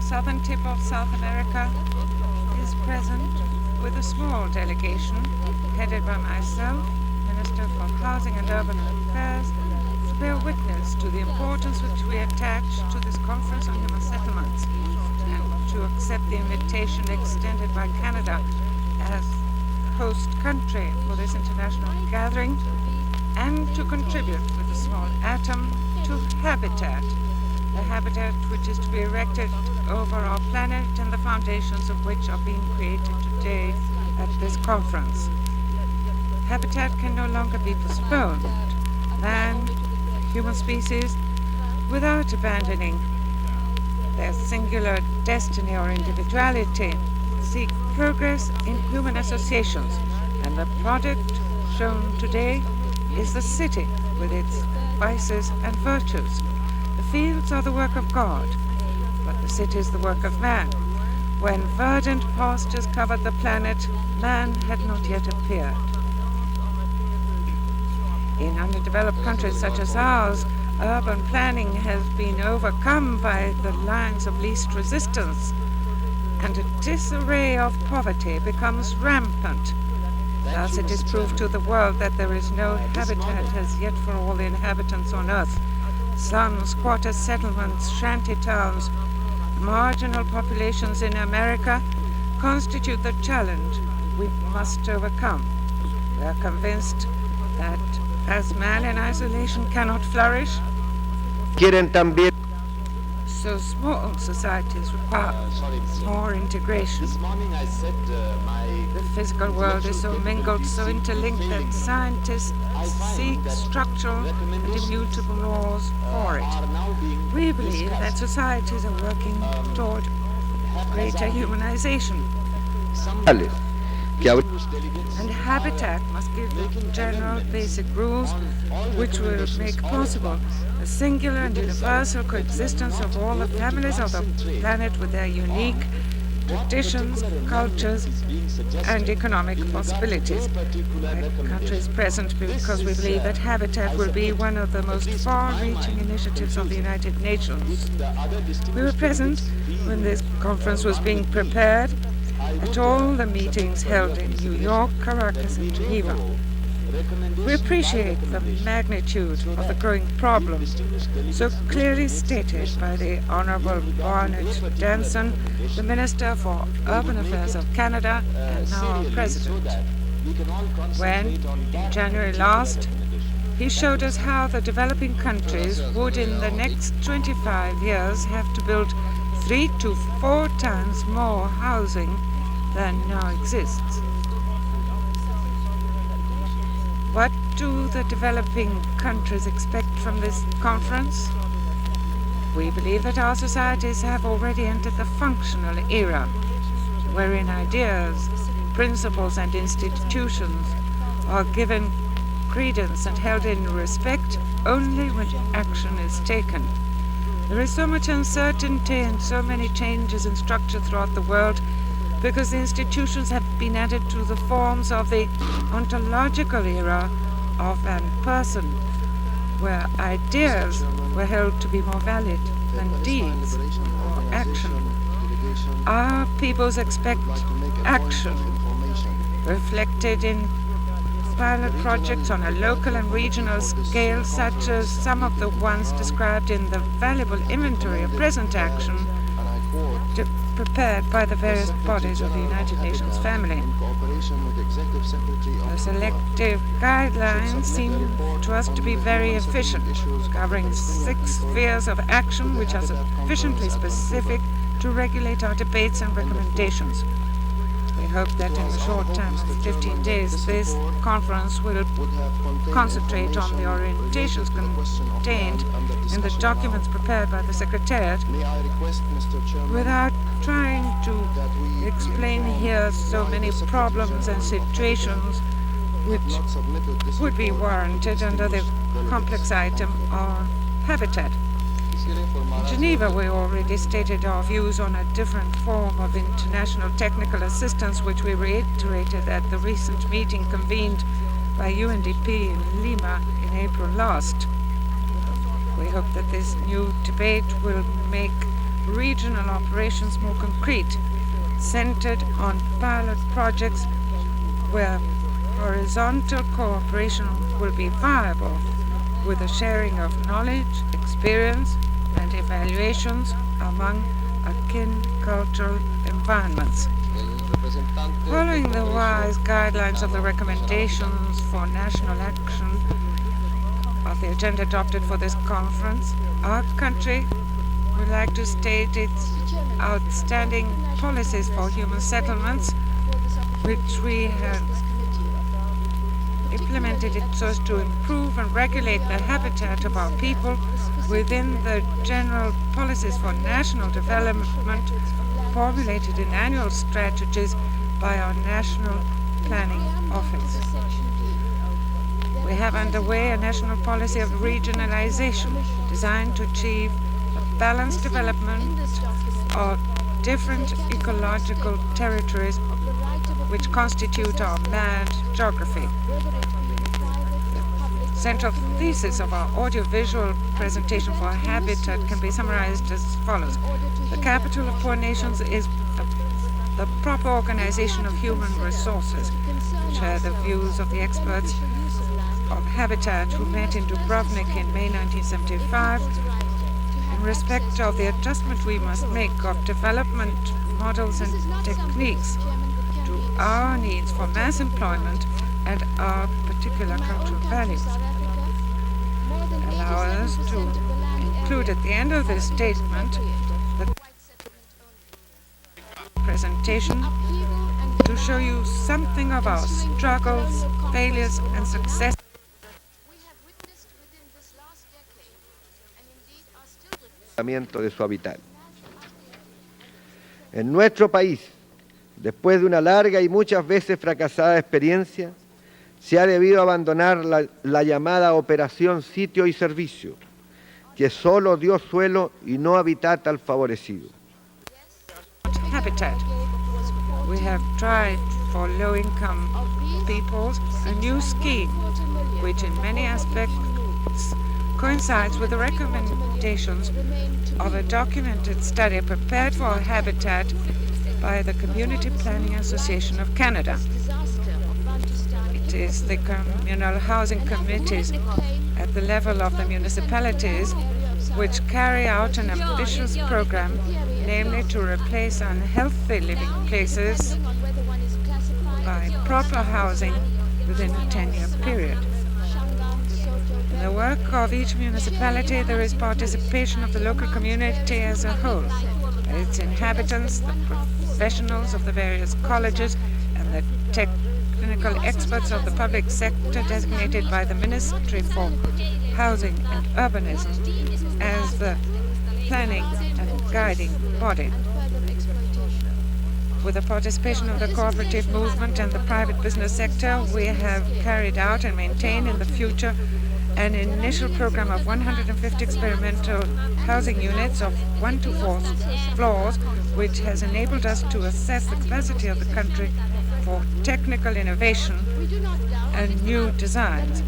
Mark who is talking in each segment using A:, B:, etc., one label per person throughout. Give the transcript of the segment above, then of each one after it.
A: southern tip of South America, is present with a small delegation headed by myself, Minister for Housing and Urban Affairs, to bear witness to the importance which we attach to this conference on human settlements and to accept the invitation extended by Canada as host country for this international gathering and to contribute with a small atom to habitat, a habitat which is to be erected over our planet and the foundations of which are being created today at this conference. Habitat can no longer be postponed. Man, human species, without abandoning their singular destiny or individuality, seek progress in human associations, and the product shown today is the city with its vices and virtues. The fields are the work of God, but the city is the work of man. When verdant pastures covered the planet, man had not yet appeared. In underdeveloped countries such as ours, urban planning has been overcome by the lines of least resistance, and a disarray of poverty becomes rampant. Thus it is proved to the world that there is no habitat as yet for all the inhabitants on earth. Slums, squatters, settlements, shanty towns, marginal populations in America constitute the challenge we must overcome. We are convinced that as man in isolation cannot flourish, so small societies require more integration. The physical world is so mingled, so interlinked that scientists seek structural and immutable laws for it. We believe that societies are working toward greater humanization. And habitat must give the general basic rules which will make possible a singular and universal coexistence of all the families of the planet with their unique traditions, cultures, and economic possibilities. My country is present because we believe that habitat will be one of the most far-reaching initiatives of the United Nations. We were present when this conference was being prepared at all the meetings held in New York, Caracas, and Geneva. We appreciate the magnitude of the growing problem, so clearly stated by the Honorable Barnett Danson, the Minister for Urban Affairs of Canada and now our President, when, in January last, he showed us how the developing countries would in the next 25 years have to build 3 to 4 times more housing than now exists. What do the developing countries expect from this conference? We believe that our societies have already entered the functional era, wherein ideas, principles, and institutions are given credence and held in respect only when action is taken. There is so much uncertainty and so many changes in structure throughout the world because the institutions have been added to the forms of the ontological era of an person, where ideas were held to be more valid than deeds or action. Our peoples expect action, reflected in pilot projects on a local and regional scale, such as some of the ones described in the valuable inventory of present action prepared by the various bodies of the United Nations family. The selective guidelines seem to us to be very efficient, covering 6 spheres of action which are sufficiently specific to regulate our debates and recommendations. We hope that in the short time of 15 days, this conference will concentrate on the orientations contained in the documents prepared by the Secretariat without trying to explain here so many problems and situations which would be warranted under the complex item on habitat. In Geneva, we already stated our views on a different form of international technical assistance, which we reiterated at the recent meeting convened by UNDP in Lima in April last. We hope that this new debate will make regional operations more concrete, centered on pilot projects where horizontal cooperation will be viable, with the sharing of knowledge, experience, and evaluations among akin cultural environments. Following the wise guidelines of the recommendations for national action of the agenda adopted for this conference, our country would like to state its outstanding policies for human settlements, which we have implemented it so as to improve and regulate the habitat of our people within the general policies for national development formulated in annual strategies by our National Planning Office. We have underway a national policy of regionalization designed to achieve a balanced development of different ecological territories which constitute our land geography. The central thesis of our audiovisual presentation for habitat can be summarized as follows. The capital of poor nations is the proper organization of human resources. Share the views of the experts of habitat who met in Dubrovnik in May 1975 in respect of the adjustment we must make of development models and techniques to our needs for mass employment and our particular cultural values. Allow us to include at the end of this statement the presentation to show you something of our struggles, failures, and successes.
B: De su hábitat. En nuestro país, después de una larga y muchas veces fracasada experiencia, se ha debido abandonar la llamada operación sitio y servicio, que solo dio suelo y no hábitat al favorecido.
A: Habitat. We have tried for low-income peoples a new scheme, which in many aspects coincides with the recommendations of a documented study prepared for habitat by the Community Planning Association of Canada. It is the communal housing committees at the level of the municipalities which carry out an ambitious program, namely to replace unhealthy living places by proper housing within a 10-year period. In the work of each municipality, there is participation of the local community as a whole, its inhabitants, the professionals of the various colleges, and the technical experts of the public sector designated by the Ministry for Housing and Urbanism as the planning and guiding body. With the participation of the cooperative movement and the private business sector, we have carried out and maintain in the future an initial program of 150 experimental housing units of 1 to 4 floors, which has enabled us to assess the capacity of the country for technical innovation and new designs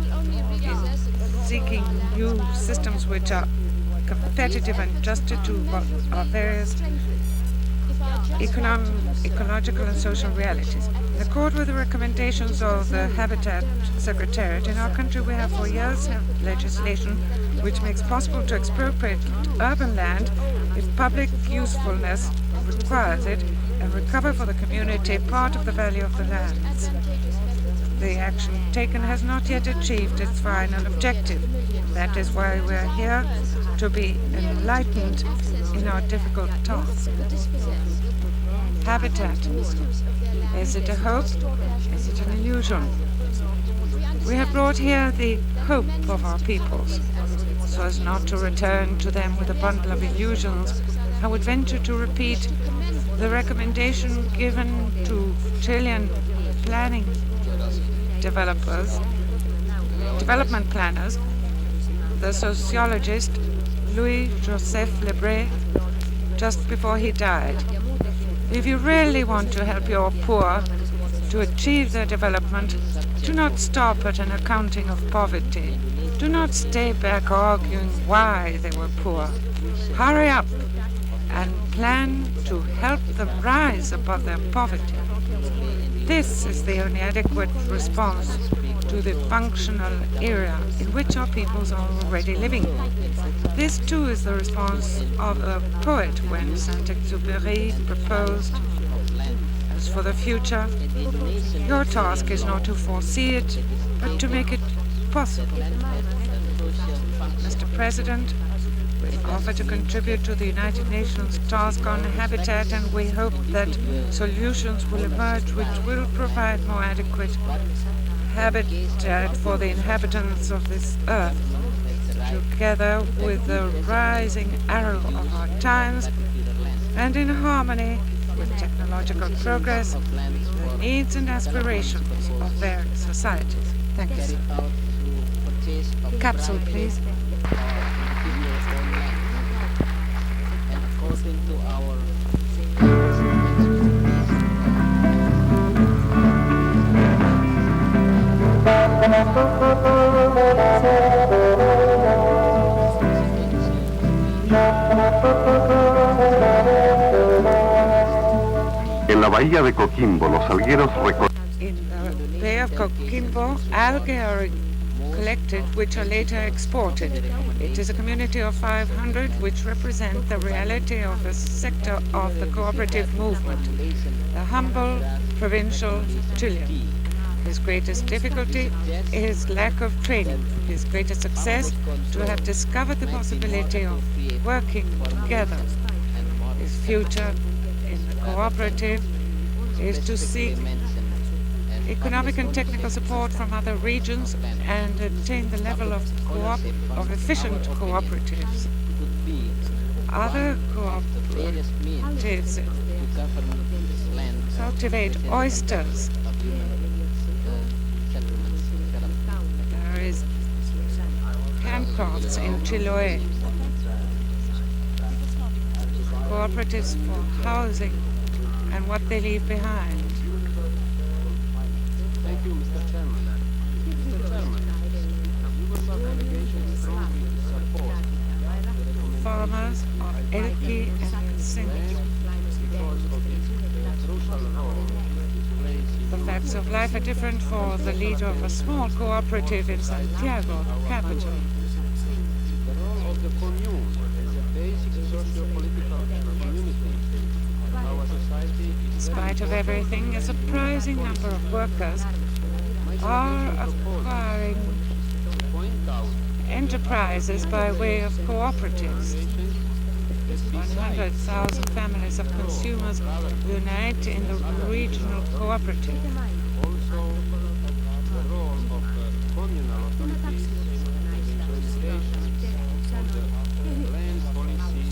A: in seeking new systems which are competitive and adjusted to our various economic, ecological and social realities. In accord with the recommendations of the Habitat Secretariat, in our country we have for years had legislation which makes possible to expropriate urban land if public usefulness requires it and recover for the community part of the value of the lands. The action taken has not yet achieved its final objective. That is why we are here to be enlightened in our difficult task. Habitat. Is it a hope? Is it an illusion? We have brought here the hope of our peoples. So as not to return to them with a bundle of illusions, I would venture to repeat the recommendation given to Chilean planning development planners, the sociologist Louis-Joseph Lebré, just before he died. If you really want to help your poor to achieve their development, do not stop at an accounting of poverty. Do not stay back arguing why they were poor. Hurry up and plan to help them rise above their poverty. This is the only adequate response to the functional era in which our peoples are already living. This too is the response of a poet when Saint-Exupéry proposed, "As for the future, your task is not to foresee it, but to make it possible." Mr. President, we offer to contribute to the United Nations task on habitat, and we hope that solutions will emerge which will provide more adequate habitat for the inhabitants of this earth, together with the rising arrow of our times and in harmony with technological progress, the needs and aspirations of their societies. Thank you, sir. Capsule, please.
C: En la bahía de Coquimbo, los algueros
A: In the Bay of Coquimbo, algae are collected, which are later exported. It is a community of 500 which represent the reality of a sector of the cooperative movement, the humble provincial Chilean. His greatest difficulty is lack of training. His greatest success, to have discovered the possibility of working together. His future in the cooperative is to seek economic and technical support from other regions and attain the level of efficient cooperatives. Other cooperatives cultivate oysters. There is handcrafts in Chile. Cooperatives for housing and what they leave behind.
D: Thank you, Mr. Chairman. Mr. Chairman, Universal Delegation strongly supports
A: Farmers are Elki and Helsinki.
D: because of its crucial role it plays in
A: The facts of life are different for the leader of a small cooperative in Santiago, the capital.
D: the role of the commune as a basic socio-political community of our society
A: In
D: is
A: spite of everything, a surprising number of workers are acquiring
D: to point out
A: enterprises by way of cooperatives. 100,000 families of consumers unite in the regional cooperative.
D: also the role of communal authorities in the implementation of the land policy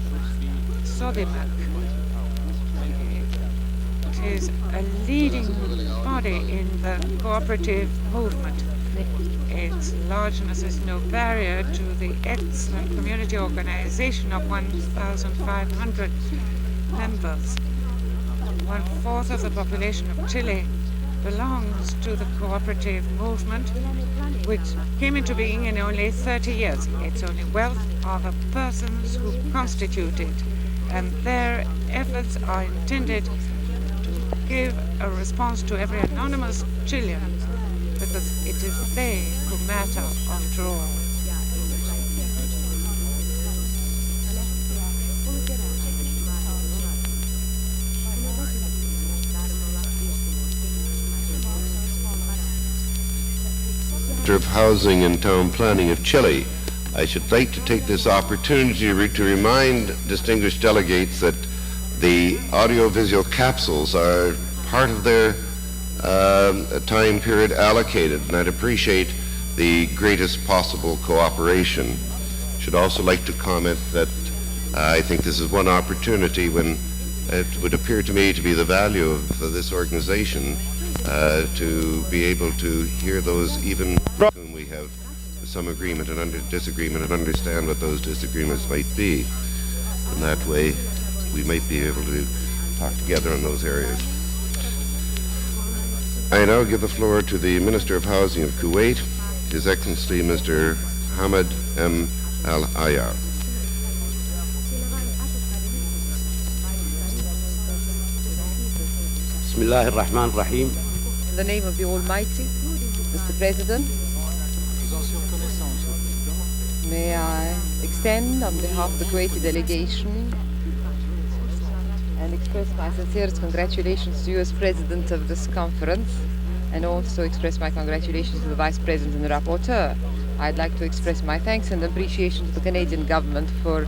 D: should be
A: Sodimac. It is a leading body in the cooperative movement. Its largeness is no barrier to the excellent community organization of 1,500 members. 1/4 of the population of Chile belongs to the cooperative movement, which came into being in only 30 years. Its only wealth are the persons who constitute it, and their efforts are intended to give a response to every anonymous Chilean, because it is they who matter after all.
E: Of Housing and Town Planning of Chile. I should like to take this opportunity to remind distinguished delegates that the audiovisual capsules are part of their time period allocated, and I'd appreciate the greatest possible cooperation. Should also like to comment that I think this is one opportunity when it would appear to me to be the value of this organization to be able to hear those even whom we have some agreement and disagreement and understand what those disagreements might be. In that way, we might be able to talk together on those areas. I now give the floor to the Minister of Housing of Kuwait, His Excellency Mr. Hamad M. Al-Ayar.
D: Bismillah ar-Rahman ar-Rahim.
F: In the name of the Almighty, Mr. President, may I extend on behalf of the Kuwaiti delegation and express my sincerest congratulations to you as President of this conference, and also express my congratulations to the Vice President and the Rapporteur. I'd like to express my thanks and appreciation to the Canadian government for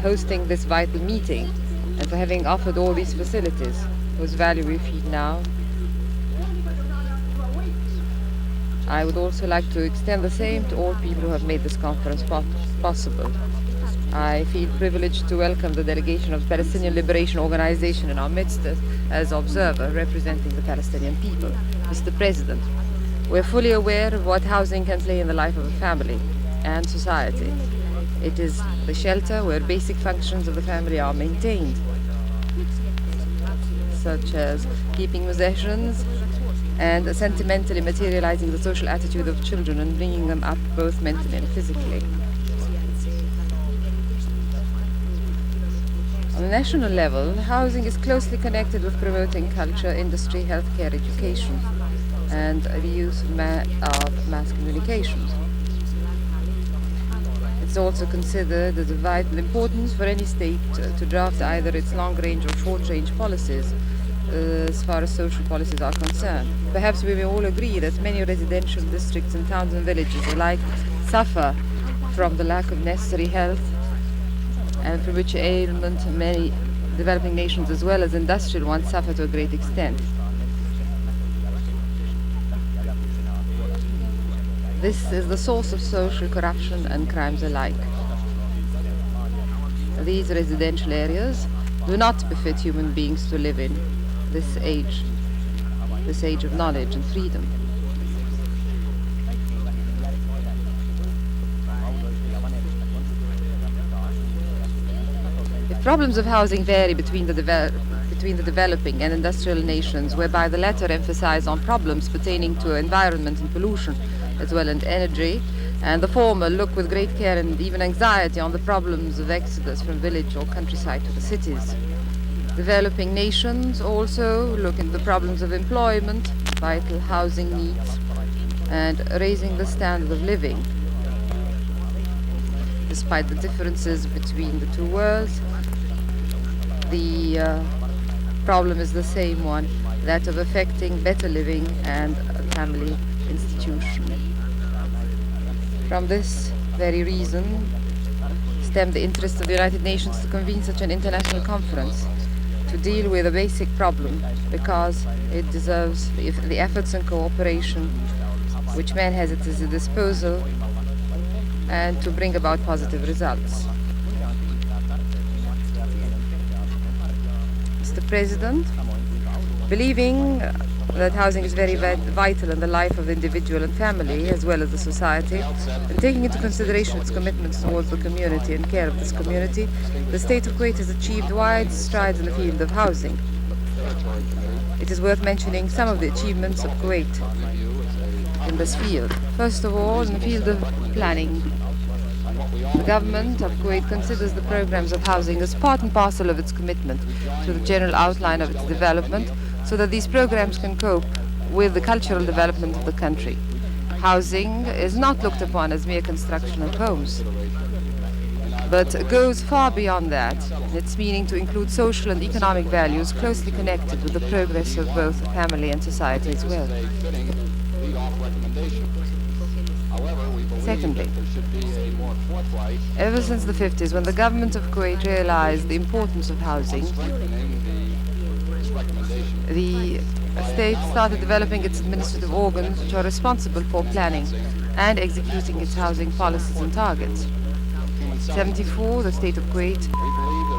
F: hosting this vital meeting and for having offered all these facilities, whose value we feel now. I would also like to extend the same to all people who have made this conference possible. I feel privileged to welcome the delegation of the Palestinian Liberation Organization in our midst as observer representing the Palestinian people. Mr. President, we're fully aware of what housing can play in the life of a family and society. It is the shelter where basic functions of the family are maintained, such as keeping possessions and sentimentally materializing the social attitude of children and bringing them up both mentally and physically. On a national level, housing is closely connected with promoting culture, industry, healthcare, education, and the use of mass communications. It's also considered as of vital importance for any state to draft either its long-range or short-range policies as far as social policies are concerned. Perhaps we may all agree that many residential districts in towns and villages alike suffer from the lack of necessary health, and from which ailment many developing nations as well as industrial ones suffer to a great extent. This is the source of social corruption and crimes alike. These residential areas do not befit human beings to live in this age of knowledge and freedom. If problems of housing vary between the developing and industrial nations, whereby the latter emphasize on problems pertaining to environment and pollution, as well as energy, and the former look with great care and even anxiety on the problems of exodus from village or countryside to the cities. Developing nations also look into the problems of employment, vital housing needs, and raising the standard of living. Despite the differences between the two worlds, the problem is the same one, that of affecting better living and a family institution. From this very reason stem the interest of the United Nations to convene such an international conference to deal with a basic problem, because it deserves the efforts and cooperation which man has at his disposal, and to bring about positive results. Mr. President, believing that housing is very vital in the life of the individual and family, as well as the society, and taking into consideration its commitments towards the community and care of this community, the state of Kuwait has achieved wide strides in the field of housing. It is worth mentioning some of the achievements of Kuwait in this field. First of all, in the field of planning. The government of Kuwait considers the programs of housing as part and parcel of its commitment to the general outline of its development, so that these programs can cope with the cultural development of the country. Housing is not looked upon as mere construction of homes, but goes far beyond that, its meaning to include social and economic values closely connected with the progress of both the family and society as well. Secondly, ever since the 50s, when the government of Kuwait realized the importance of housing, the state started developing its administrative organs which are responsible for planning and executing its housing policies and targets. In 1974, the state of Kuwait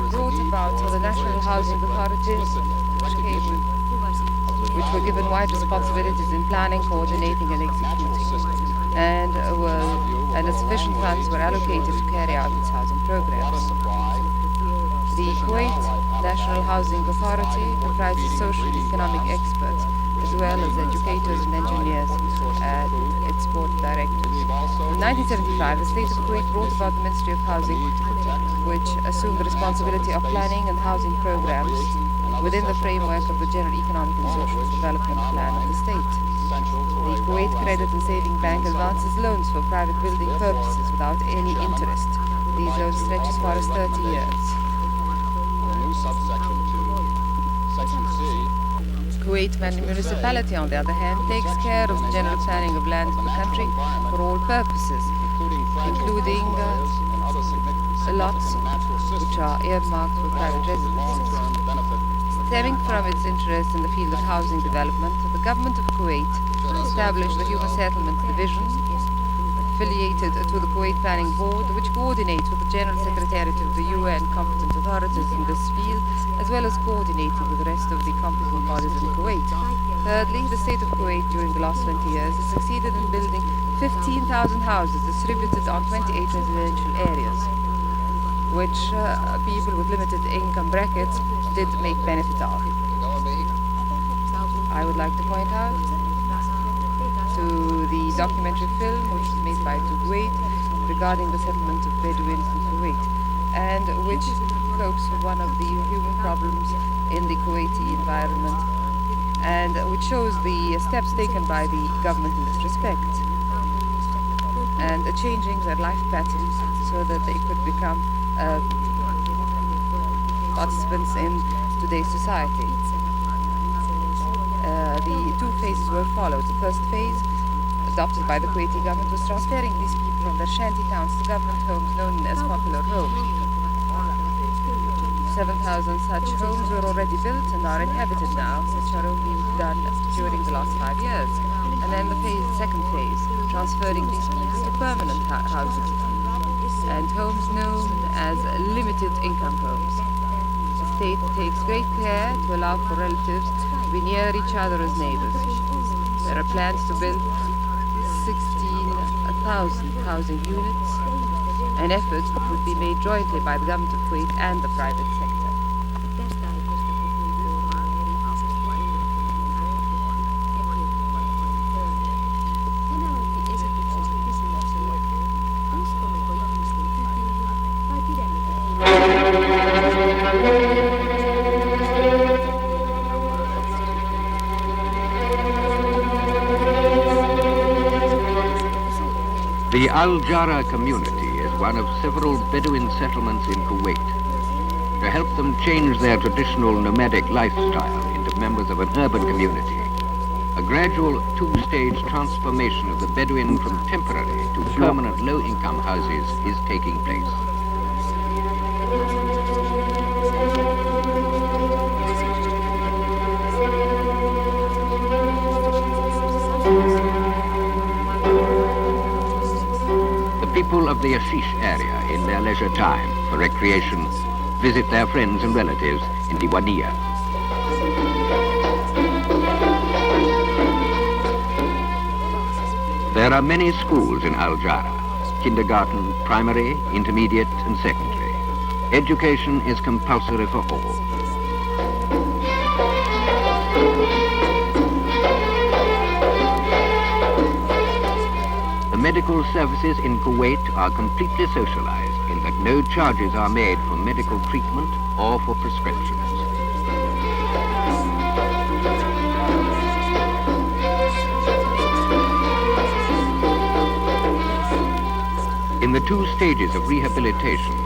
F: brought about the national housing authorities, which were given wide responsibilities in planning, coordinating and executing, and sufficient funds were allocated to carry out its housing programs. The Kuwait National Housing Authority comprises social and economic experts, as well as educators and engineers at its board of directors. In 1975, the state of Kuwait brought about the Ministry of Housing, which assumed the responsibility of planning and housing programs within the framework of the General Economic and Social Development Plan of the state. The Kuwait Credit and Saving Bank advances loans for private building purposes without any interest. These loans stretch as far as 30 years. Kuwait municipality, on the other hand, takes care of the general planning of land in the country for all purposes, including lots which are earmarked for private residences. Stemming from its interest in the field of housing development, the government of Kuwait established the Human Settlement Division, affiliated to the Kuwait Planning Board, which coordinates with the General Secretariat of the UN competent authorities in this field, as well as coordinating with the rest of the competent bodies in Kuwait. Thirdly, the state of Kuwait during the last 20 years has succeeded in building 15,000 houses distributed on 28 residential areas, which people with limited income brackets did make benefit of. I would like to point out to the documentary film which was made by Kuwait regarding the settlement of Bedouins in Kuwait, and which copes with one of the human problems in the Kuwaiti environment, and which shows the steps taken by the government in this respect, and changing their life patterns so that they could become participants in today's society. The two phases were followed. The first phase, adopted by the Kuwaiti government, was transferring these people from their shanty towns to government homes known as popular homes. 7,000 such homes were already built and are inhabited now, which are only done during the last 5 years. And then the second phase, transferring these people to permanent houses and homes known as limited income homes. The state takes great care to allow for relatives to be near each other as neighbors. There are plans to build 16,000 housing units, an effort would be made jointly by the government of Kuwait and the private sector.
G: The Al Jara community is one of several Bedouin settlements in Kuwait. To help them change their traditional nomadic lifestyle into members of an urban community, a gradual two-stage transformation of the Bedouin from temporary to permanent low-income houses is taking place. People of the Ashish area in their leisure time for recreation visit their friends and relatives in Diwania. There are many schools in Al Jara, kindergarten, primary, intermediate and secondary. Education is compulsory for all. The medical services in Kuwait are completely socialized in that no charges are made for medical treatment or for prescriptions. In the two stages of rehabilitation,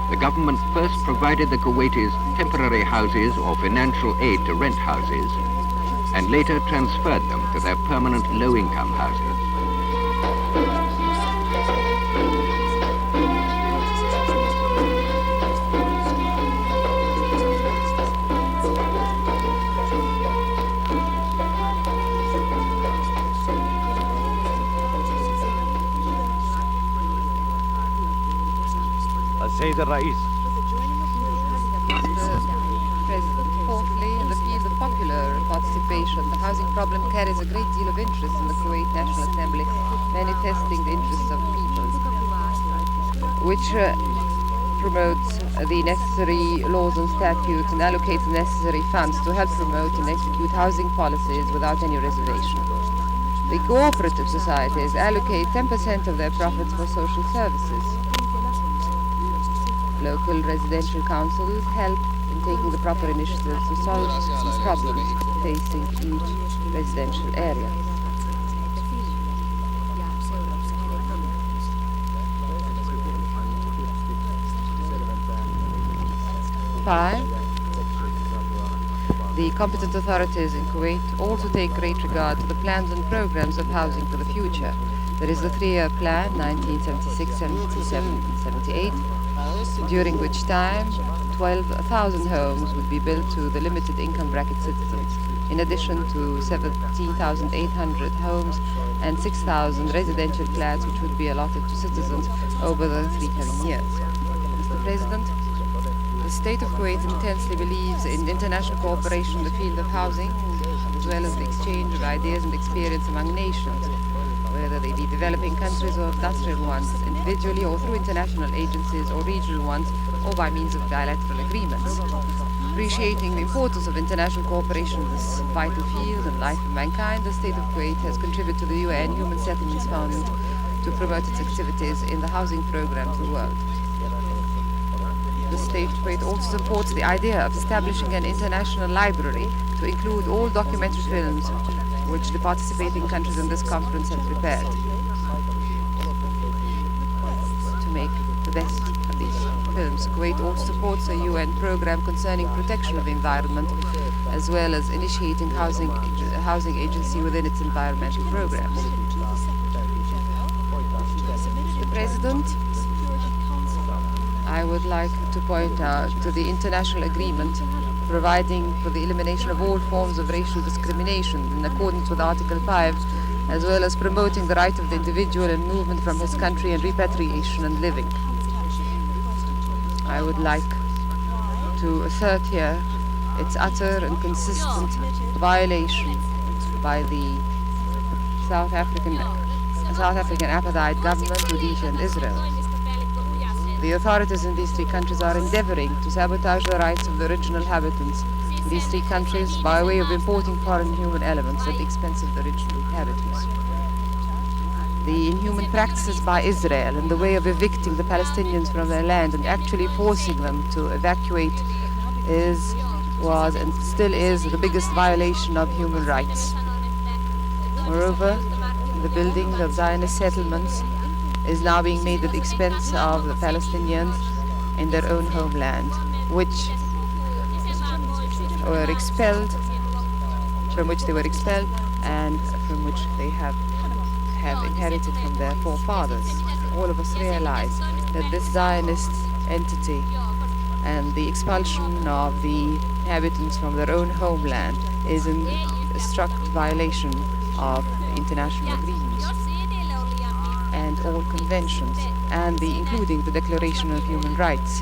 G: the government first provided the Kuwaitis temporary houses or financial aid to rent houses, and later transferred them to their permanent low-income houses.
F: Fourthly, in the field of popular participation, the housing problem carries a great deal of interest in the Kuwait National Assembly, manifesting the interests of people, which promotes the necessary laws and statutes and allocates the necessary funds to help promote and execute housing policies without any reservation. The cooperative societies allocate 10% of their profits for social services. Local residential councils help in taking the proper initiatives to solve these problems facing each residential area. Five, the competent authorities in Kuwait also take great regard to the plans and programs of housing for the future. There is the 3-year plan, 1976, 77, and 78, during which time 12,000 homes would be built to the limited income bracket citizens, in addition to 17,800 homes and 6,000 residential flats which would be allotted to citizens over the 3 coming years. Mr. President, the state of Kuwait intensely believes in international cooperation in the field of housing, as well as the exchange of ideas and experience among nations, whether they be developing countries or industrial ones, individually or through international agencies or regional ones, or by means of bilateral agreements. Appreciating the importance of international cooperation in this vital field and life of mankind, the state of Kuwait has contributed to the UN Human Settlements Fund to promote its activities in the housing programs of the world. The state of Kuwait also supports the idea of establishing an international library to include all documentary films which the participating countries in this conference have prepared to make the best of these films. Kuwait also supports a UN program concerning protection of the environment, as well as initiating housing agency within its environmental programs. Mr. President, I would like to point out to the international agreement providing for the elimination of all forms of racial discrimination in accordance with Article 5, as well as promoting the right of the individual in movement from his country and repatriation and living. I would like to assert here its utter and consistent violation by the South African apartheid government, Rhodesia and Israel. The authorities in these 3 countries are endeavoring to sabotage the rights of the original inhabitants in these 3 countries by way of importing foreign human elements at the expense of the original inhabitants. The inhuman practices by Israel in the way of evicting the Palestinians from their land and actually forcing them to evacuate was and still is the biggest violation of human rights. Moreover, the building of Zionist settlements is now being made at the expense of the Palestinians in their own homeland, which were expelled, from which they were expelled, and from which they have inherited from their forefathers. All of us realize that this Zionist entity and the expulsion of the inhabitants from their own homeland is in strict violation of international agreements and all conventions, and including the Declaration of Human Rights.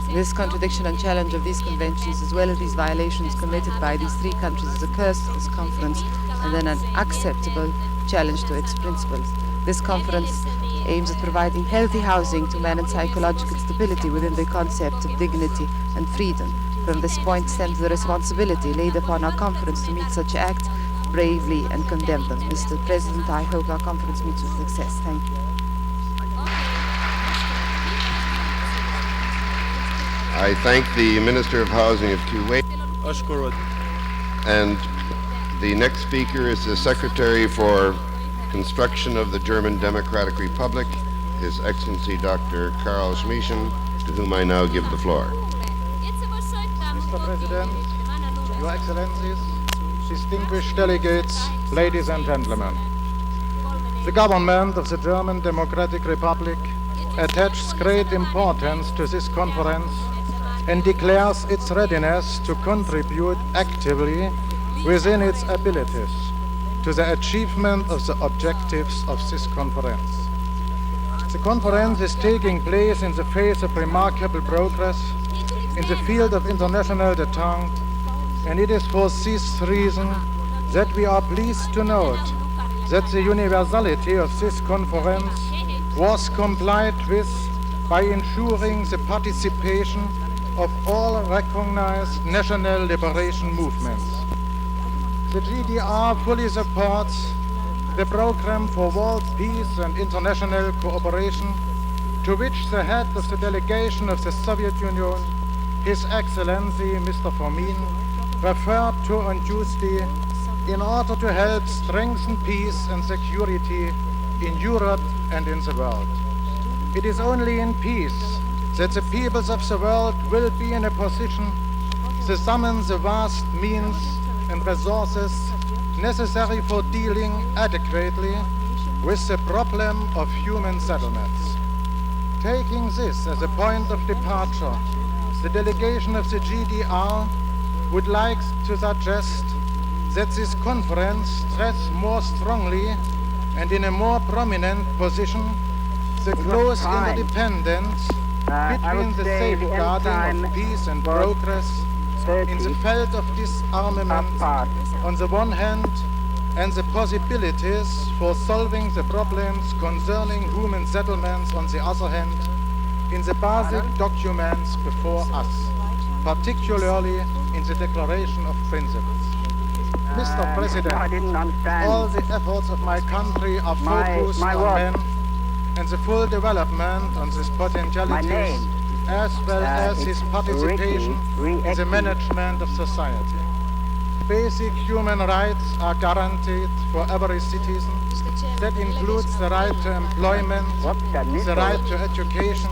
F: This contradiction and challenge of these conventions, as well as these violations committed by these 3 countries, is a curse to this conference and an unacceptable challenge to its principles. This conference aims at providing healthy housing to man and psychological stability within the concept of dignity and freedom. From this point stems the responsibility laid upon our conference to meet such acts bravely and condemn them. Mr. President, I hope our conference meets with success. Thank you.
E: I thank the Minister of Housing of Kuwait. And the next speaker is the Secretary for Construction of the German Democratic Republic, His Excellency Dr. Karl Schmieschen, to whom I now give the floor.
H: Mr. President, Your Excellencies, distinguished delegates, ladies and gentlemen. The government of the German Democratic Republic attaches great importance to this conference and declares its readiness to contribute actively within its abilities to the achievement of the objectives of this conference. The conference is taking place in the face of remarkable progress in the field of international detente, and it is for this reason that we are pleased to note that the universality of this conference was complied with by ensuring the participation of all recognized national liberation movements. The GDR fully supports the program for world peace and international cooperation, to which the head of the delegation of the Soviet Union, His Excellency Mr. Fomin referred to on Tuesday in order to help strengthen peace and security in Europe and in the world. It is only in peace that the peoples of the world will be in a position to summon the vast means and resources necessary for dealing adequately with the problem of human settlements. Taking this as a point of departure, the delegation of the GDR would like to suggest that this conference stress more strongly and in a more prominent position the close interdependence between the safeguarding of peace and progress in the field of disarmament on the one hand and the possibilities for solving the problems concerning human settlements on the other hand in the basic documents before us, particularly in the Declaration of Principles. Mr. President, all the efforts of my country are focused on men and the full development on these potentialities, as well as his participation in the management of society. Basic human rights are guaranteed for every citizen. That includes the right to employment, the right to education,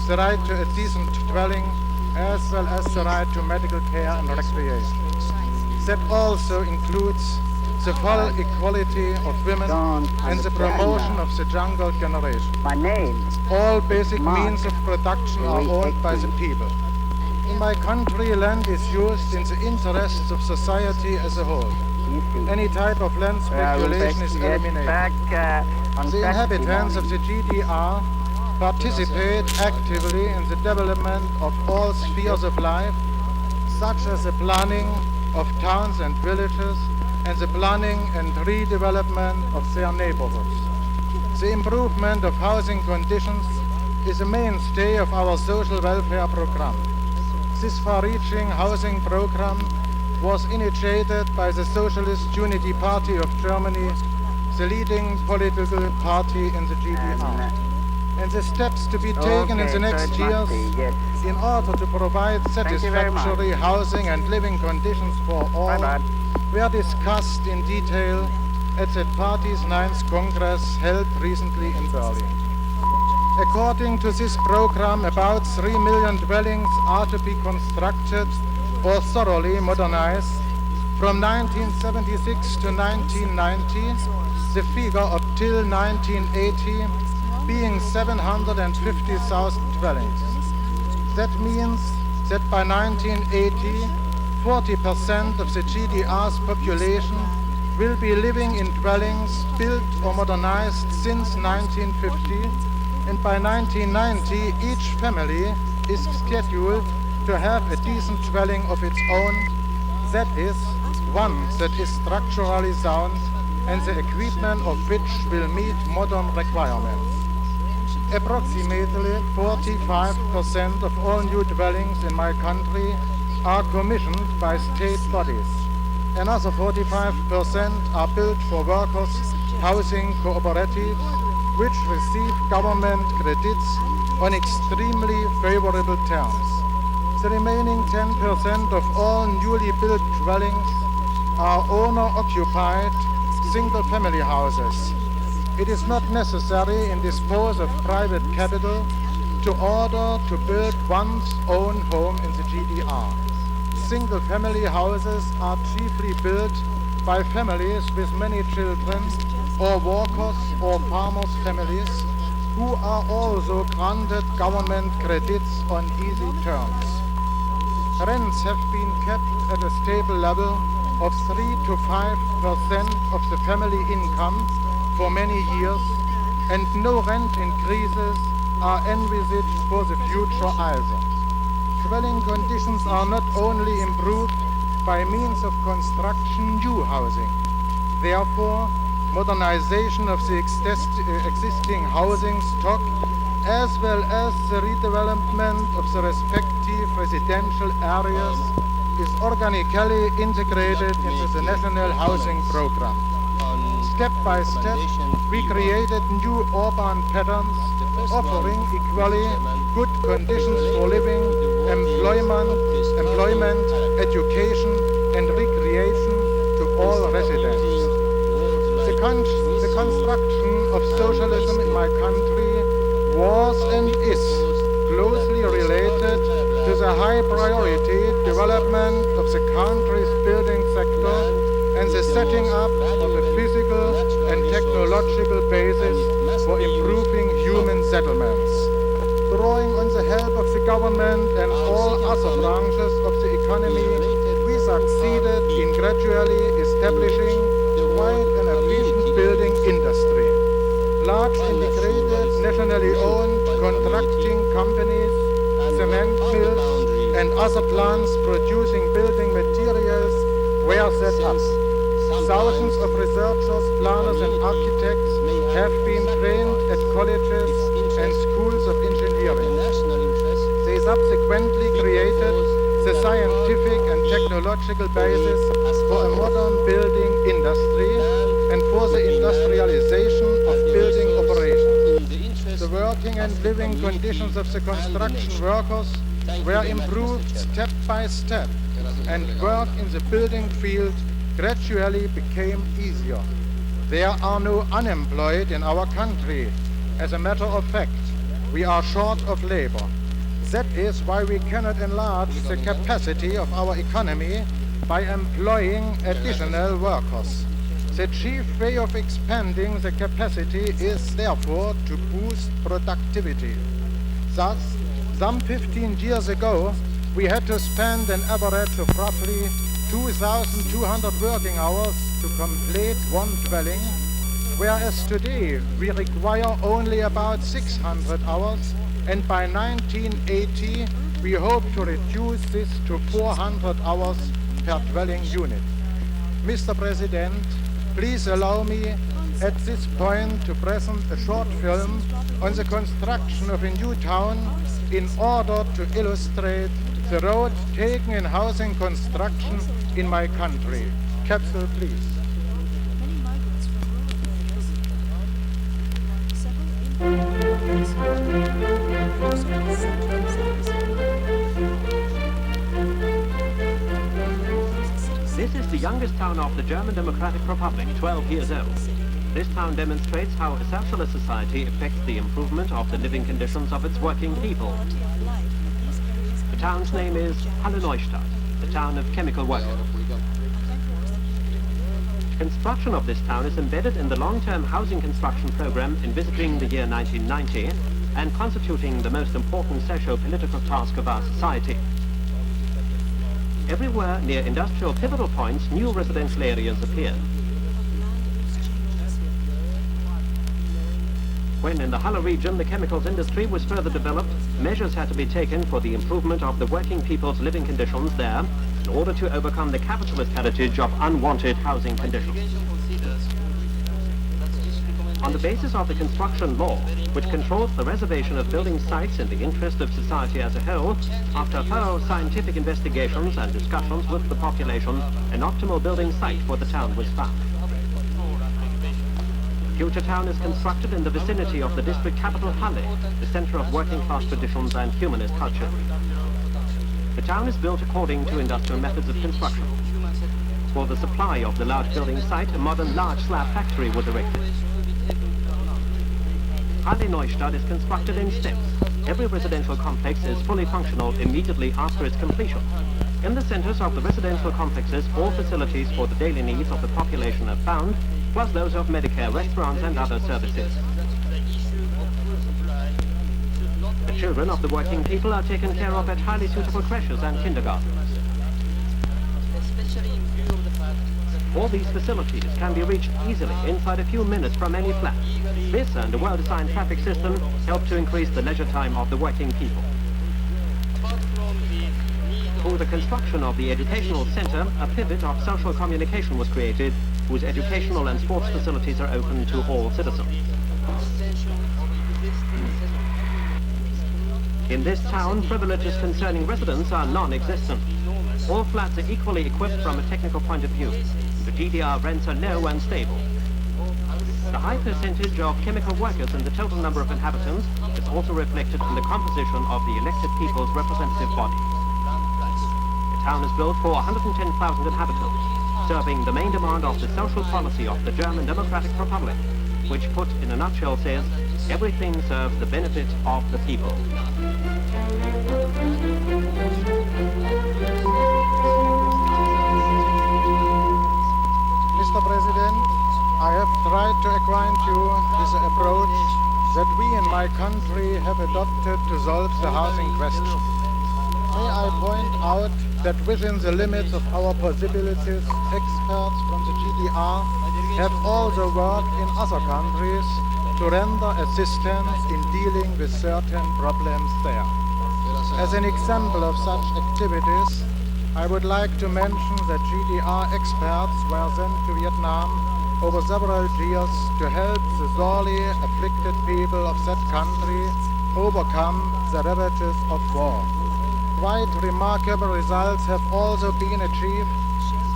H: the right to a decent dwelling, as well as the right to medical care and recreation. That also includes the full equality of women and the promotion of the younger generation. All basic means of production are owned by the people. In my country, land is used in the interests of society as a whole. Any type of land speculation is eliminated. The inhabitants of the GDR participate actively in the development of all spheres of life, such as the planning of towns and villages and the planning and redevelopment of their neighborhoods. The improvement of housing conditions is a mainstay of our social welfare program. This far-reaching housing program was initiated by the Socialist Unity Party of Germany, the leading political party in the GDR. And the steps to be taken in the next years in order to provide satisfactory housing and living conditions for all were discussed in detail at the party's 9th Congress held recently in Berlin. According to this program, about 3 million dwellings are to be constructed or thoroughly modernized from 1976 to 1990, the figure up till 1980 being 750,000 dwellings. That means that by 1980, 40% of the GDR's population will be living in dwellings built or modernized since 1950, and by 1990 each family is scheduled to have a decent dwelling of its own, that is, one that is structurally sound and the equipment of which will meet modern requirements. Approximately 45% of all new dwellings in my country are commissioned by state bodies. Another 45% are built for workers' housing cooperatives, which receive government credits on extremely favorable terms. The remaining 10% of all newly built dwellings are owner-occupied single-family houses. It is not necessary in dispose of private capital to order to build one's own home in the GDR. Single-family houses are chiefly built by families with many children or workers or farmers' families who are also granted government credits on easy terms. Rents have been kept at a stable level of 3 to 5% of the family income for many years, and no rent increases are envisaged for the future either. Dwelling conditions are not only improved by means of construction new housing. Therefore, modernization of the existing housing stock, as well as the redevelopment of the respective residential areas, is organically integrated into the national housing program. Step by step, we created new urban patterns offering equally good conditions for living, employment, education, and recreation to all residents. The construction of socialism in my country was and is closely related to the high priority development of the country's building sector and the setting up of a physical and technological basis for improving human settlements. Drawing on the help of the government and all other branches of the economy, we succeeded in gradually establishing quite an efficient building industry. Large integrated, nationally owned contracting companies, cement mills, and other plants producing building materials were set up. Thousands of researchers, planners, and architects have been trained at colleges and schools of engineering. They subsequently created the scientific and technological basis for a modern building industry and for the industrialization of building operations. The working and living conditions of the construction workers were improved step by step, and work in the building field gradually became easier. There are no unemployed in our country. As a matter of fact, we are short of labor. That is why we cannot enlarge the capacity of our economy by employing additional workers. The chief way of expanding the capacity is therefore to boost productivity. Thus, some 15 years ago, we had to spend an average of roughly 2,200 working hours to complete one dwelling, whereas today we require only about 600 hours, and by 1980 we hope to reduce this to 400 hours per dwelling unit. Mr. President, please allow me at this point to present a short film on the construction of a new town in order to illustrate the road taken in housing construction in my country. Capsule, please.
I: This is the youngest town of the German Democratic Republic, 12 years old. This town demonstrates how a socialist society affects the improvement of the living conditions of its working people. The town's name is Halle Neustadt, the town of chemical workers. Construction of this town is embedded in the long-term housing construction program envisaging the year 1990 and constituting the most important socio-political task of our society. Everywhere near industrial pivotal points, new residential areas appear. When in the Halle region the chemicals industry was further developed, measures had to be taken for the improvement of the working people's living conditions there in order to overcome the capitalist heritage of unwanted housing conditions. On the basis of the construction law, which controls the reservation of building sites in the interest of society as a whole, after thorough scientific investigations and discussions with the population, an optimal building site for the town was found. The future town is constructed in the vicinity of the district capital Halle, the center of working class traditions and humanist culture. The town is built according to industrial methods of construction. For the supply of the large building site, a modern large slab factory was erected. Halle Neustadt is constructed in steps. Every residential complex is fully functional immediately after its completion. In the centers of the residential complexes, all facilities for the daily needs of the population are found, plus those of Medicare restaurants and other services. The children of the working people are taken care of at highly suitable creches and kindergartens. All these facilities can be reached easily inside a few minutes from any flat. This and a well-designed traffic system help to increase the leisure time of the working people. Through the construction of the educational center, a pivot of social communication was created, whose educational and sports facilities are open to all citizens. In this town, privileges concerning residents are non-existent. All flats are equally equipped from a technical point of view. The GDR rents are low and stable. The high percentage of chemical workers in the total number of inhabitants is also reflected in the composition of the elected people's representative body. The town is built for 110,000 inhabitants, serving the main demand of the social policy of the German Democratic Republic, which put in a nutshell says, everything serves the benefit of the people.
H: Mr. President, I have tried to acquaint you with the approach that we in my country have adopted to solve the housing question. May I point out that within the limits of our possibilities, experts from the GDR have also worked in other countries to render assistance in dealing with certain problems there. As an example of such activities, I would like to mention that GDR experts were sent to Vietnam over several years to help the sorely afflicted people of that country overcome the ravages of war. Quite remarkable results have also been achieved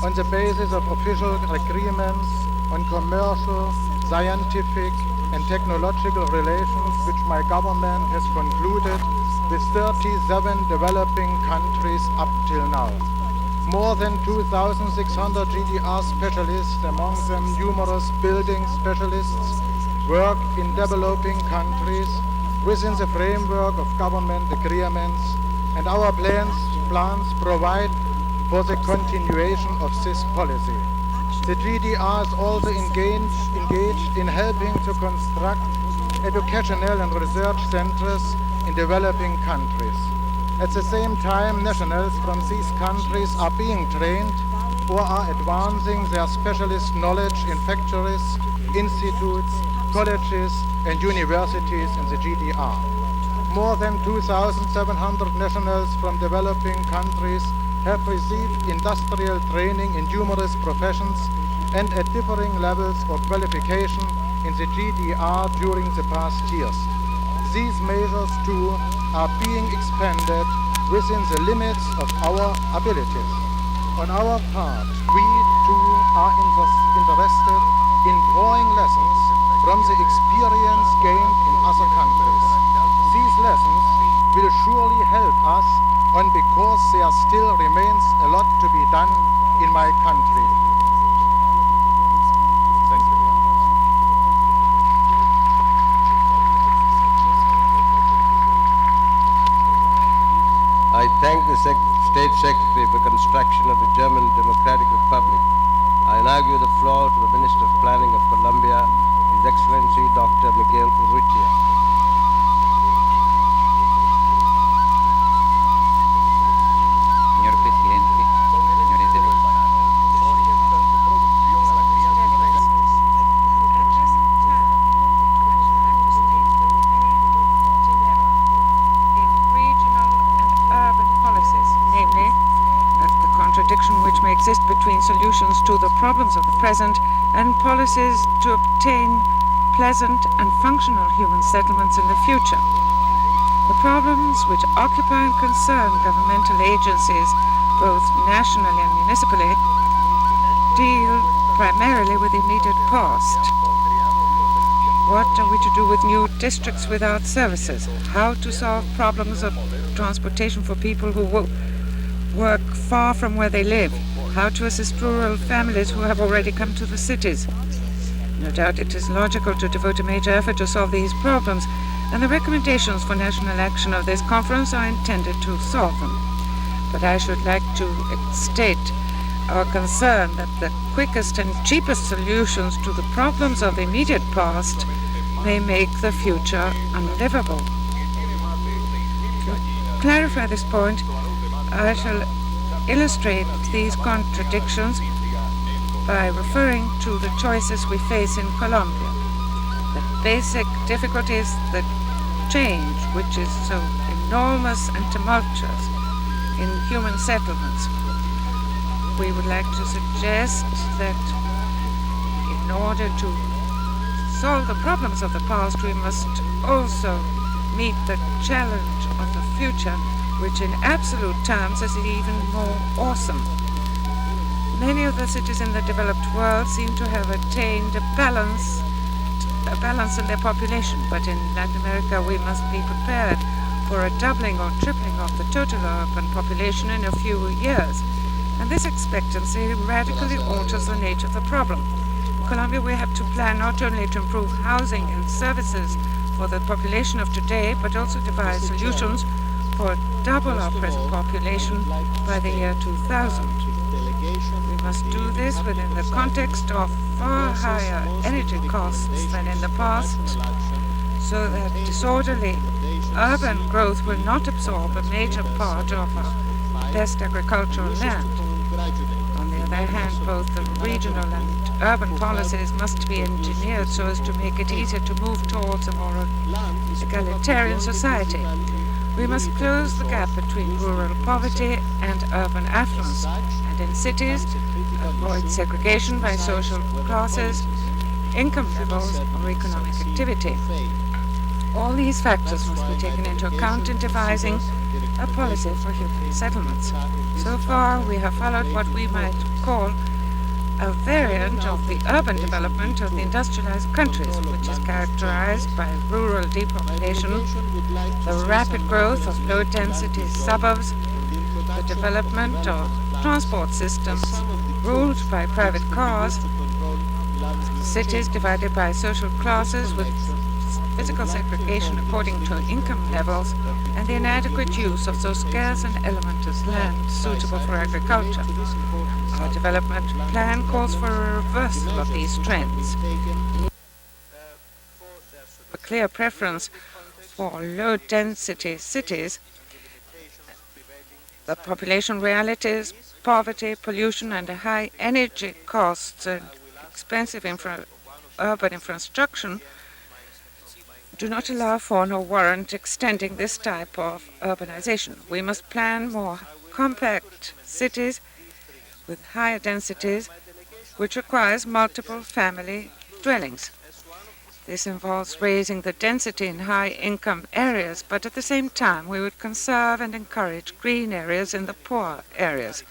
H: on the basis of official agreements on commercial, scientific, and technological relations which my government has concluded with 37 developing countries up till now. More than 2,600 GDR specialists, among them numerous building specialists, work in developing countries within the framework of government agreements, and our plans provide for the continuation of this policy. The GDR is also engaged in helping to construct educational and research centers in developing countries. At the same time, nationals from these countries are being trained or are advancing their specialist knowledge in factories, institutes, colleges, and universities in the GDR. More than 2,700 nationals from developing countries have received industrial training in numerous professions and at differing levels of qualification in the GDR during the past years. These measures, too, are being expanded within the limits of our abilities. On our part, we, too, are interested in drawing lessons from the experience gained in other countries. These lessons will surely help us because there still remains a lot to be done in my country. Thank you.
D: I thank the State Secretary for construction of the German Democratic Republic. I now give the floor to the Minister of Planning of Colombia, His Excellency Dr. Miguel Urrutia.
J: Señor Presidente, señores delegados.
A: Contradiction which may exist between solutions to the problems of the present and policies to obtain pleasant and functional human settlements in the future. The problems which occupy and concern governmental agencies, both nationally and municipally, deal primarily with the immediate past. What are we to do with new districts without services? How to solve problems of transportation for people who work far from where they live? How to assist rural families who have already come to the cities? No doubt it is logical to devote a major effort to solve these problems, and the recommendations for national action of this conference are intended to solve them. But I should like to state our concern that the quickest and cheapest solutions to the problems of the immediate past may make the future unlivable. To clarify this point, I shall illustrate these contradictions by referring to the choices we face in Colombia. The basic difficulty is the change, which is so enormous and tumultuous in human settlements. We would like to suggest that in order to solve the problems of the past, we must also meet the challenge of the future, which in absolute terms is even more awesome. Many of the cities in the developed world seem to have attained a balance a balance in their population, but in Latin America we must be prepared for a doubling or tripling of the total urban population in a few years. And this expectancy radically alters the nature of the problem. In Colombia, we have to plan not only to improve housing and services for the population of today, but also devise solutions for double our present population by the year 2000. We must do this within the context of far higher energy costs than in the past, so that disorderly urban growth will not absorb a major part of our best agricultural land. On the other hand, both the regional and urban policies must be engineered so as to make it easier to move towards a more egalitarian society. We must close the gap between rural poverty and urban affluence, and in cities, avoid segregation by social classes, income levels, or economic activity. All these factors must be taken into account in devising a policy for human settlements. So far, we have followed what we might call a variant of the urban development of the industrialized countries, which is characterized by rural depopulation, the rapid growth of low-density suburbs, the development of transport systems ruled by private cars, cities divided by social classes with physical segregation according to income levels, and the inadequate use of so scarce an element as land suitable for agriculture. Our development plan calls for a reversal of these trends. A clear preference for low-density cities, the population realities, poverty, pollution, and high energy costs and expensive urban infrastructure do not allow for nor warrant extending this type of urbanization. We must plan more compact cities with higher densities, which requires multiple family dwellings. This involves raising the density in high-income areas, but at the same time we would conserve and encourage green areas in the poor areas.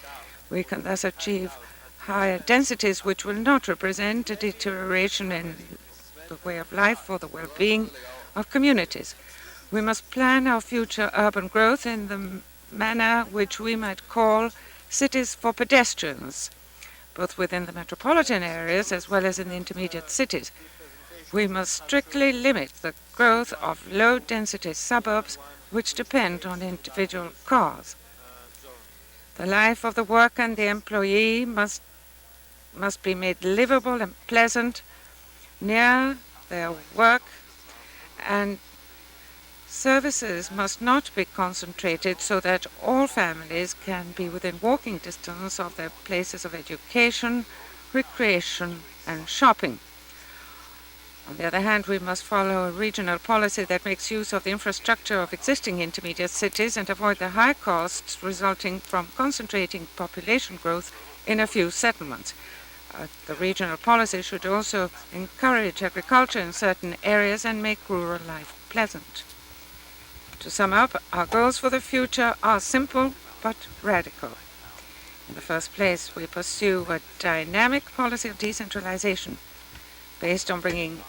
A: We can thus achieve higher densities which will not represent a deterioration in the way of life or the well-being of communities. We must plan our future urban growth in the manner which we might call cities for pedestrians, both within the metropolitan areas as well as in the intermediate cities. We must strictly limit the growth of low-density suburbs which depend on individual cars. The life of the worker and the employee must be made livable and pleasant near their work, and services must not be concentrated so that all families can be within walking distance of their places of education, recreation, and shopping. On the other hand, we must follow a regional policy that makes use of the infrastructure of existing intermediate cities and avoid the high costs resulting from concentrating population growth in a few settlements. The regional policy should also encourage agriculture in certain areas and make rural life pleasant. To sum up, our goals for the future are simple but radical. In the first place, we pursue a dynamic policy of decentralization based on bringing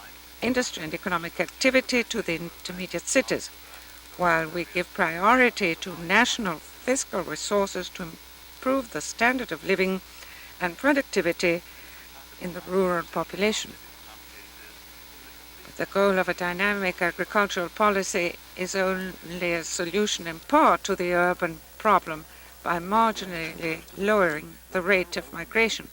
A: industry and economic activity to the intermediate cities, while we give priority to national fiscal resources to improve the standard of living and productivity in the rural population. But the goal of a dynamic agricultural policy is only a solution in part to the urban problem by marginally lowering the rate of migration.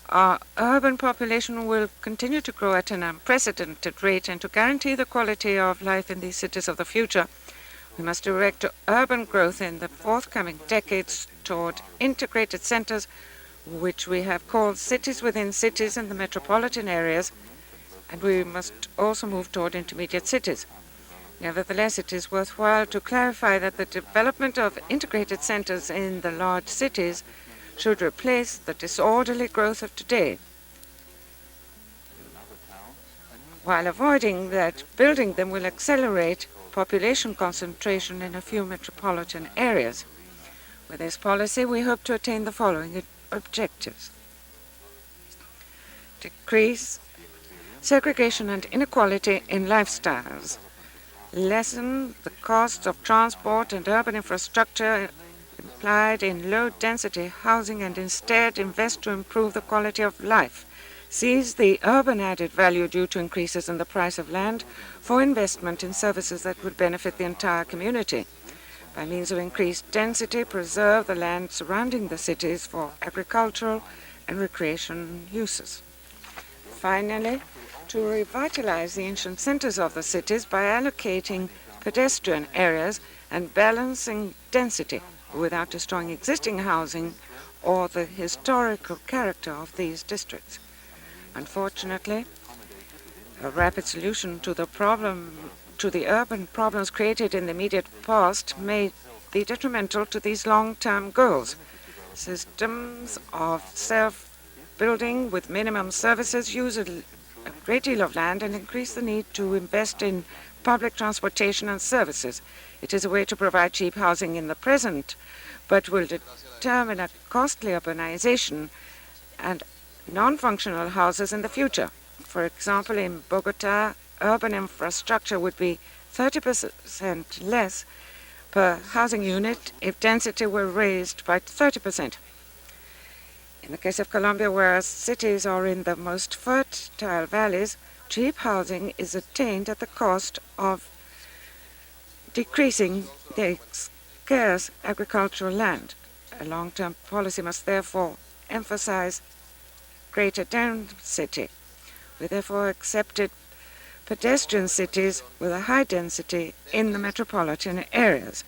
A: Our urban population will continue to grow at an unprecedented rate, and to guarantee the quality of life in these cities of the future, we must direct urban growth in the forthcoming decades toward integrated centers, which we have called cities within cities in the metropolitan areas, and we must also move toward intermediate cities. Nevertheless, it is worthwhile to clarify that the development of integrated centers in the large cities should replace the disorderly growth of today, while avoiding that building them will accelerate population concentration in a few metropolitan areas. With this policy, we hope to attain the following objectives: decrease segregation and inequality in lifestyles, lessen the costs of transport and urban infrastructure implied in low-density housing, and instead invest to improve the quality of life, seize the urban added value due to increases in the price of land for investment in services that would benefit the entire community. By means of increased density, preserve the land surrounding the cities for agricultural and recreation uses. Finally, to revitalize the ancient centers of the cities by allocating pedestrian areas and balancing density without destroying existing housing or the historical character of these districts. Unfortunately, a rapid solution to the urban problems created in the immediate past may be detrimental to these long-term goals. Systems of self-building with minimum services use a great deal of land and increase the need to invest in public transportation and services. It is a way to provide cheap housing in the present, but will determine a costly urbanization and non-functional houses in the future. For example, in Bogota, urban infrastructure would be 30% less per housing unit if density were raised by 30%. In the case of Colombia, where cities are in the most fertile valleys, cheap housing is attained at the cost of decreasing the scarce agricultural land. A long-term policy must therefore emphasize greater density. We therefore accepted pedestrian cities with a high density in the metropolitan areas.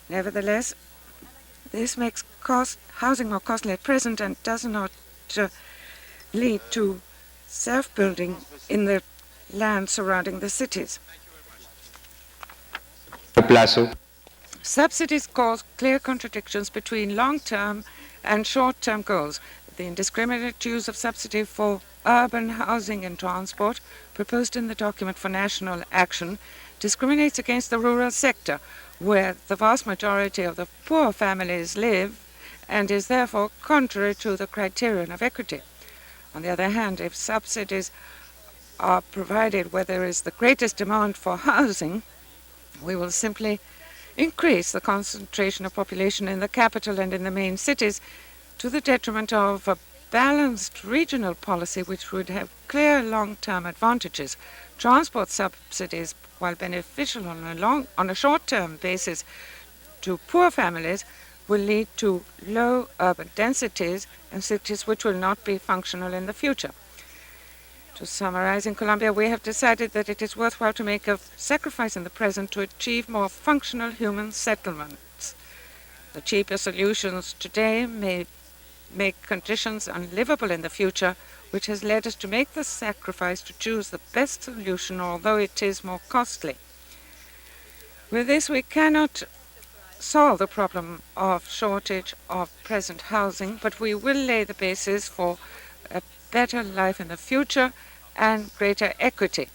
A: Nevertheless, this makes housing more costly at present and does not lead to self-building in the land surrounding the cities. Subsidies cause clear contradictions between long-term and short-term goals. The indiscriminate use of subsidy for urban housing and transport proposed in the document for national action discriminates against the rural sector, where the vast majority of the poor families live, and is therefore contrary to the criterion of equity. On the other hand, if subsidies are provided where there is the greatest demand for housing, we will simply increase the concentration of population in the capital and in the main cities to the detriment of a balanced regional policy which would have clear long-term advantages. Transport subsidies, while beneficial on a short-term basis to poor families, will lead to low urban densities and cities which will not be functional in the future. To summarize, in Colombia, we have decided that it is worthwhile to make a sacrifice in the present to achieve more functional human settlements. The cheaper solutions today may make conditions unlivable in the future, which has led us to make the sacrifice to choose the best solution, although it is more costly. With this, we cannot solve the problem of shortage of present housing, but we will lay the basis for a better life in the future and greater equity.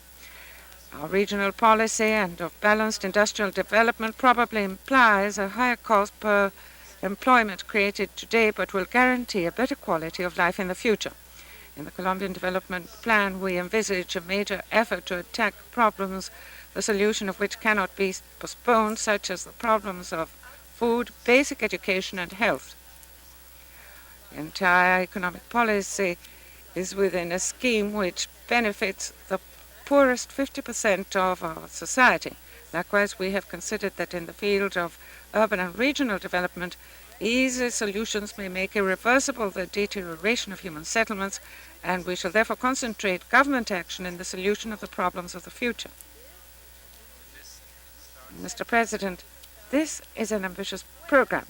A: Our regional policy and of balanced industrial development probably implies a higher cost per employment created today, but will guarantee a better quality of life in the future. In the Colombian Development Plan, we envisage a major effort to attack problems, the solution of which cannot be postponed, such as the problems of food, basic education, and health. The entire economic policy is within a scheme which benefits the poorest 50% of our society. Likewise, we have considered that in the field of urban and regional development, easy solutions may make irreversible the deterioration of human settlements, and we shall therefore concentrate government action in the solution of the problems of the future. Mr. President, this is an ambitious program.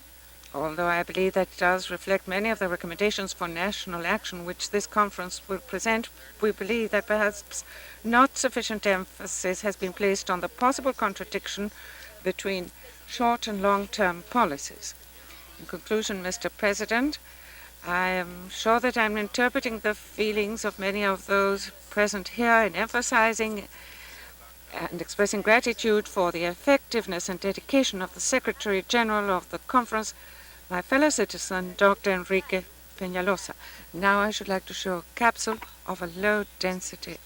A: Although I believe that it does reflect many of the recommendations for national action which this conference will present, we believe that perhaps not sufficient emphasis has been placed on the possible contradiction between short and long-term policies. In conclusion, Mr. President, I am sure that I'm interpreting the feelings of many of those present here in emphasizing and expressing gratitude for the effectiveness and dedication of the Secretary General of the conference, my fellow citizen, Dr. Enrique Peñalosa. Now I should like to show a capsule of a low-density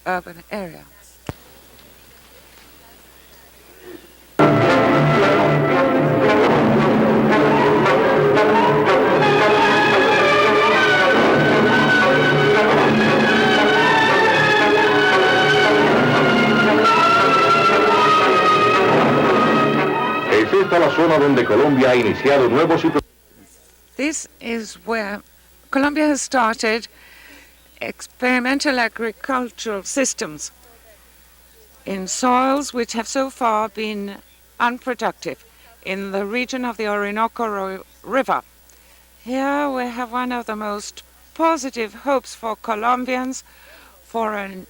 A: urban area.
C: Es esta la zona donde Colombia ha iniciado nuevos y...
A: This is where Colombia has started experimental agricultural systems in soils which have so far been unproductive in the region of the Orinoco River. Here we have one of the most positive hopes for Colombians for a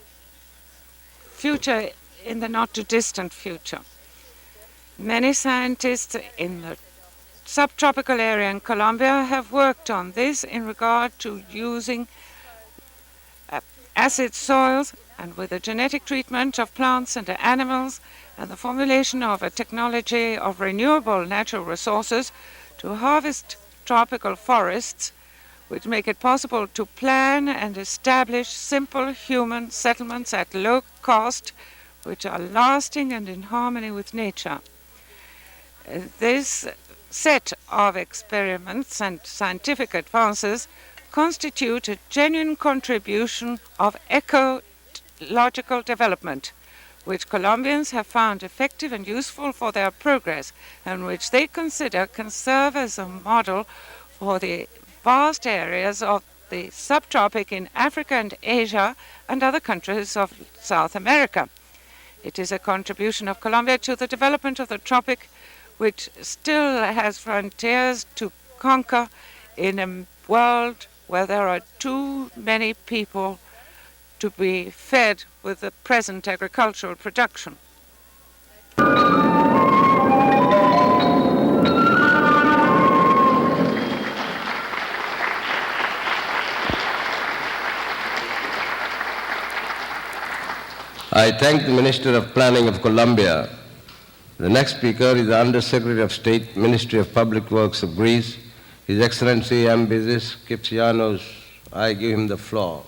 A: future in the not-too-distant future. Many scientists in the subtropical area in Colombia have worked on this in regard to using acid soils and with the genetic treatment of plants and animals and the formulation of a technology of renewable natural resources to harvest tropical forests, which make it possible to plan and establish simple human settlements at low cost, which are lasting and in harmony with nature. This set of experiments and scientific advances constitute a genuine contribution of ecological development, which Colombians have found effective and useful for their progress, and which they consider can serve as a model for the vast areas of the subtropic in Africa and Asia and other countries of South America. It is a contribution of Colombia to the development of the tropic, which still has frontiers to conquer in a world where there are too many people to be fed with the present agricultural production.
D: I thank the Minister of Planning of Colombia. The next speaker is the Undersecretary of State, Ministry of Public Works of Greece, His Excellency Ambizis Kypsianos. I give him the floor.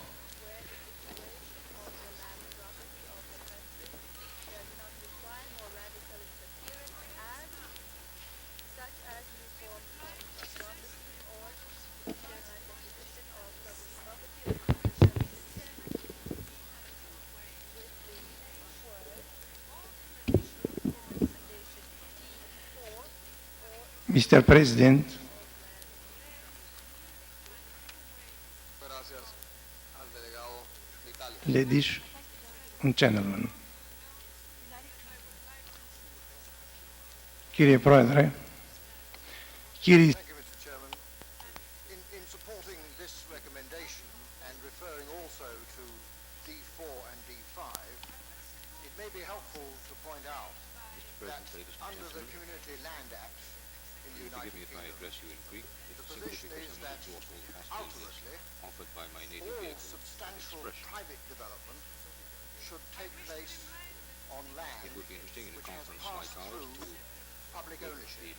K: Mr. President, ladies and gentlemen, κύριε Πρόεδρε, κύριοι...
H: Thank you, Mr. Chairman. In supporting this recommendation and referring also to D4 and D5, it may be helpful to point out that under the Community Land Act in the United Kingdom, the position is that ultimately all substantial private development should take place on land which has passed through public ownership.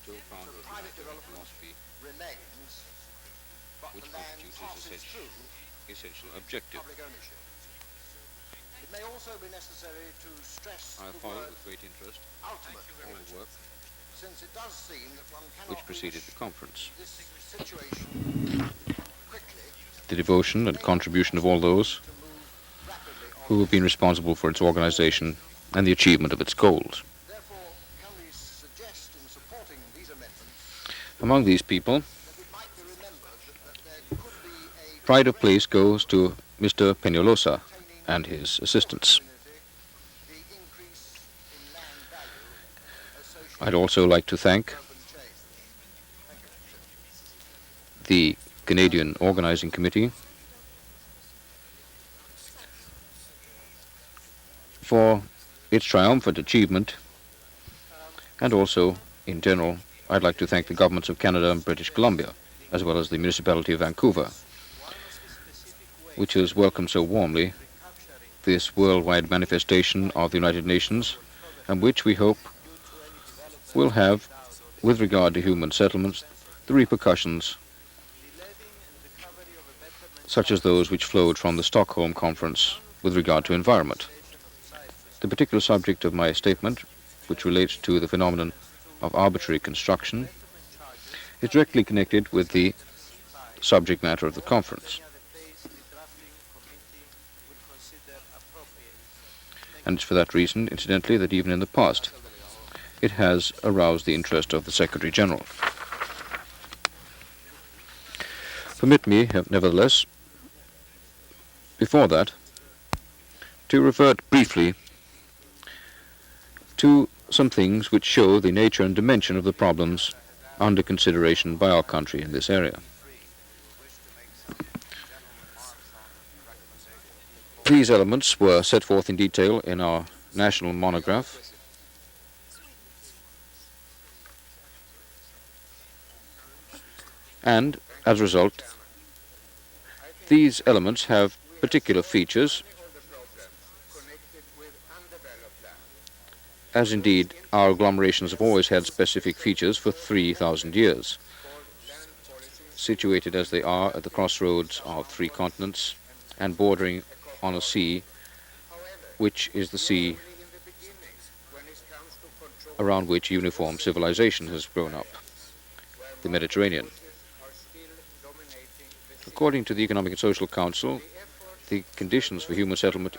H: So private development remains, but the land passes through public ownership. It may also be necessary to stress the word ultimate, since it does seem that one cannot
L: preceded the conference.
H: this situation quickly
L: The devotion and contribution of all those who have been responsible for its organization and the achievement of its goals.
H: Therefore, can we suggest in supporting these amendments
L: Among these people,
H: that it might be remembered that there could be a
L: pride of place goes to Mr. Peñalosa and his assistants.
H: the increase in land value associated
L: I'd also like to thank
H: with urban change. Thank you.
L: the Canadian Organizing Committee for its triumphant achievement, and also, in general, I'd like to thank the governments of Canada and British Columbia, as well as the municipality of Vancouver, which has welcomed so warmly this worldwide manifestation of the United Nations, and which we hope will have, with regard to human settlements, the repercussions such as those which flowed from the Stockholm Conference with regard to environment. The particular subject of my statement, which relates to the phenomenon of arbitrary construction, is directly connected with the subject matter of the conference. And it's for that reason, incidentally, that even in the past, it has aroused the interest of the Secretary General. Permit me, nevertheless, before that, to revert briefly to some things which show the nature and dimension of the problems under consideration by our country in this area. These elements were set forth in detail in our national monograph, and as a result, these elements have particular features, as indeed our agglomerations have always had specific features for 3,000 years. Situated as they are at the crossroads of 3 continents and bordering on a sea, which is the sea around which uniform civilization has grown up, the Mediterranean. According to the Economic and Social Council, the conditions for human settlement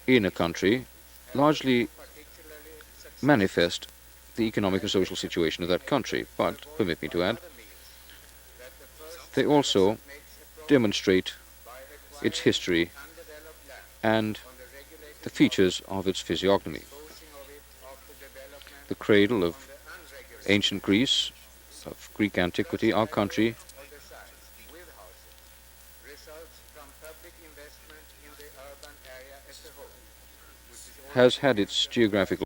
L: in a country largely manifest the economic and social situation of that country, but, permit me to add, they also demonstrate its history and the features of its physiognomy. The cradle of ancient Greece, of Greek antiquity, our country has had its geographical